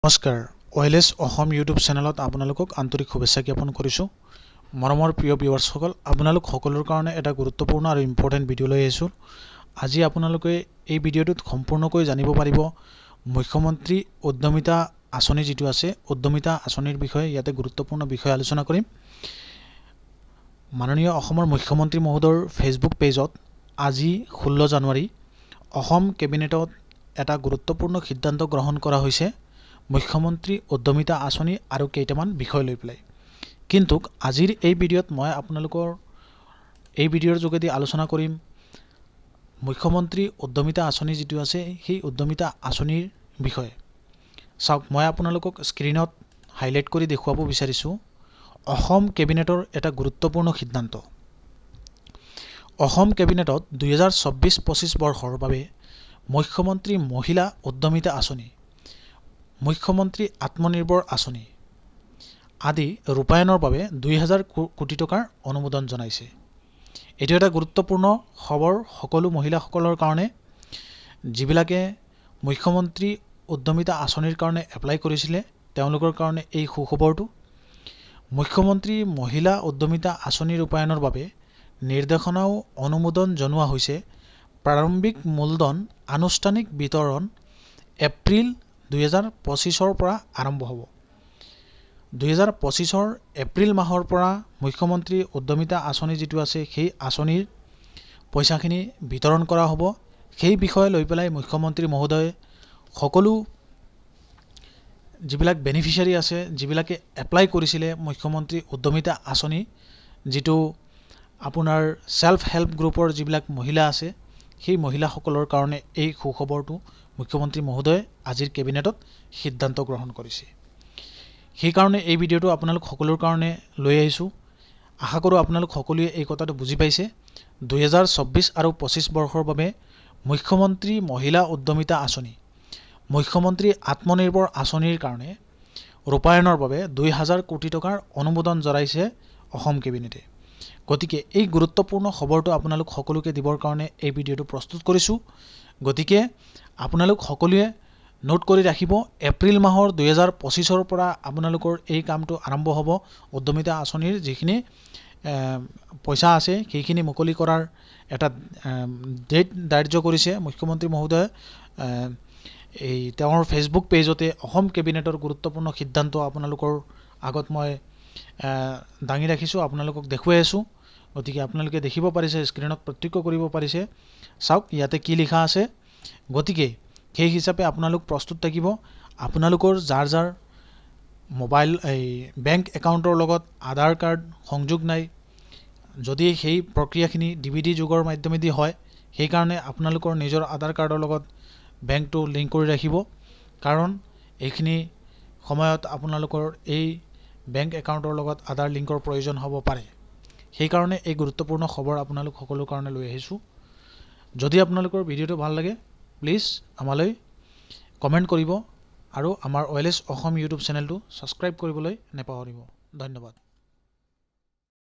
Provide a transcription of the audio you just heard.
নমস্কাৰ, ওয়েলেছ অসম ইউটিউব চেনেলত আপোনালোকক আন্তৰিক শুভেচ্ছা জ্ঞাপন কৰিছোঁ। মৰমৰ প্ৰিয় ভিউৱাৰ্ছসকল, আপোনালোক সকলোৰ কাৰণে এটা গুৰুত্বপূৰ্ণ আৰু ইম্পৰ্টেণ্ট ভিডিঅ' লৈ আহিছোঁ। আজি আপোনালোকে এই ভিডিঅ'টোত সম্পূৰ্ণকৈ জানিব পাৰিব মুখ্যমন্ত্ৰী উদ্যমিতা আঁচনি যিটো আছে, উদ্যমিতা আঁচনিৰ বিষয়ে ইয়াতে গুৰুত্বপূৰ্ণ বিষয় আলোচনা কৰিম। মাননীয় অসমৰ মুখ্যমন্ত্ৰী মহোদয়ৰ ফেচবুক পেজত আজি 16 জানুৱাৰী অসম কেবিনেটত এটা গুৰুত্বপূৰ্ণ সিদ্ধান্ত গ্ৰহণ কৰা হৈছে মুখ্যমন্ত্ৰী উদ্যমিতা আঁচনি আৰু কেইটামান বিষয় লৈ পেলাই। কিন্তু আজিৰ এই ভিডিঅ'ত মই আপোনালোকৰ এই ভিডিঅ'ৰ যোগেদি আলোচনা কৰিম মুখ্যমন্ত্ৰী উদ্যমিতা আঁচনি যিটো আছে সেই উদ্যমিতা আঁচনিৰ বিষয়ে। চাওক, মই আপোনালোকক স্ক্ৰীনত হাইলাইট কৰি দেখুৱাব বিচাৰিছোঁ অসম কেবিনেটৰ এটা গুৰুত্বপূৰ্ণ সিদ্ধান্ত। অসম কেবিনেটত 2024-25 বৰ্ষৰ বাবে মুখ্যমন্ত্ৰী মহিলা উদ্যমিতা আঁচনি, মুখ্যমন্ত্ৰী আত্মনিৰ্ভৰ আঁচনি আদি ৰূপায়ণৰ বাবে 2000 কোটি টকাৰ অনুমোদন জনাইছে। এইটো এটা গুৰুত্বপূৰ্ণ খবৰ সকলো মহিলাসকলৰ কাৰণে, যিবিলাকে মুখ্যমন্ত্ৰী উদ্যমিতা আঁচনিৰ কাৰণে এপ্লাই কৰিছিলে তেওঁলোকৰ কাৰণে এই সুখবৰটো। মুখ্যমন্ত্ৰী মহিলা উদ্যমিতা আঁচনি ৰূপায়ণৰ বাবে নিৰ্দেশনাও অনুমোদন জনোৱা হৈছে। প্ৰাৰম্ভিক মূলধন আনুষ্ঠানিক বিতৰণ এপ্ৰিল 2025 পৰা আৰম্ভ হ'ব। 2025 এপ্ৰিল মাহৰ পৰা মুখ্যমন্ত্ৰী উদ্যমিতা আঁচনি যিটো আছে সেই আঁচনিৰ পইচাখিনি বিতৰণ কৰা হ'ব। সেই বিষয়ে লৈ পেলাই মুখ্যমন্ত্ৰী মহোদয়ে সকলো যিবিলাক বেনিফিচিয়াৰী আছে, যিবিলাকে এপ্লাই কৰিছিলে মুখ্যমন্ত্ৰী উদ্যমিতা আঁচনি, যিটো আপোনাৰ সেল্ফ হেল্প গ্ৰুপৰ যিবিলাক মহিলা আছে সেই মহিলাসকলৰ কাৰণে এই সুখবৰটো মুখ্যমন্ত্ৰী মহোদয়ে আজিৰ কেবিনেটত সিদ্ধান্ত গ্ৰহণ কৰিছে। সেইকাৰণে এই ভিডিঅ'টো আপোনালোক সকলোৰ কাৰণে লৈ আহিছোঁ। আশা কৰোঁ আপোনালোক সকলোৱে এই কথাটো বুজি পাইছে। 2024 আৰু 25 বৰ্ষৰ বাবে মুখ্যমন্ত্ৰী মহিলা উদ্যমিতা আঁচনি, মুখ্যমন্ত্ৰী আত্মনিৰ্ভৰ আঁচনিৰ কাৰণে ৰূপায়ণৰ বাবে 2000 কোটি টকাৰ অনুমোদন জনাইছে অসম কেবিনেটে। গতিকে এই গুৰুত্বপূৰ্ণ খবৰটো আপোনালোক সকলোকে দিবৰ কাৰণে এই ভিডিঅ'টো প্ৰস্তুত কৰিছোঁ। গতিকে আপোনালোক সকলোৱে নোট কৰি ৰাখিব, এপ্ৰিল মাহৰ 2025 পৰা আপোনালোকৰ এই কামটো আৰম্ভ হ'ব। উদ্যমিতা আঁচনিৰ যিখিনি পইচা আছে সেইখিনি মুকলি কৰাৰ এটা ডেট ধাৰ্য কৰিছে মুখ্যমন্ত্ৰী মহোদয়ে। এই তেওঁৰ ফেচবুক পেজতে অসম কেবিনেটৰ গুৰুত্বপূৰ্ণ সিদ্ধান্ত আপোনালোকৰ আগত মই দাঙি ৰাখিছোঁ, আপোনালোকক দেখুৱাই আছোঁ। গতিকে আপোনালোকে দেখিব পাৰিছে, স্ক্ৰীণত প্ৰত্যক্ষ কৰিব পাৰিছে। চাওক ইয়াতে কি লিখা আছে। গতিকে সেই হিচাপে আপোনালোক প্ৰস্তুত থাকিব। আপোনালোকৰ যাৰ যাৰ মোবাইল বেংক একাউণ্টৰ লগত আধাৰ কাৰ্ড সংযোগ নাই, যদি সেই প্ৰক্ৰিয়াখিনি DVD যুগৰ মাধ্যমেদি হয়, সেইকাৰণে আপোনালোকৰ নিজৰ আধাৰ কাৰ্ডৰ লগত বেংকটো লিংক কৰি ৰাখিব। কাৰণ এইখিনি সময়ত আপোনালোকৰ এই বেংক একাউণ্টৰ লগত আধাৰ লিংকৰ প্ৰয়োজন হ'ব পাৰে। সেইকাৰণে এই গুৰুত্বপূৰ্ণ খবৰ আপোনালোক সকলোৰ কাৰণে লৈ আহিছোঁ। যদি আপোনালোকৰ ভিডিঅ'টো ভাল লাগে প্লিজ আমালৈ কমেণ্ট কৰিব আৰু আমাৰ ওয়েলেছ অসম ইউটিউব চেনেলটো ছাবস্ক্ৰাইব কৰিবলৈ নেপাহৰিব। ধন্যবাদ।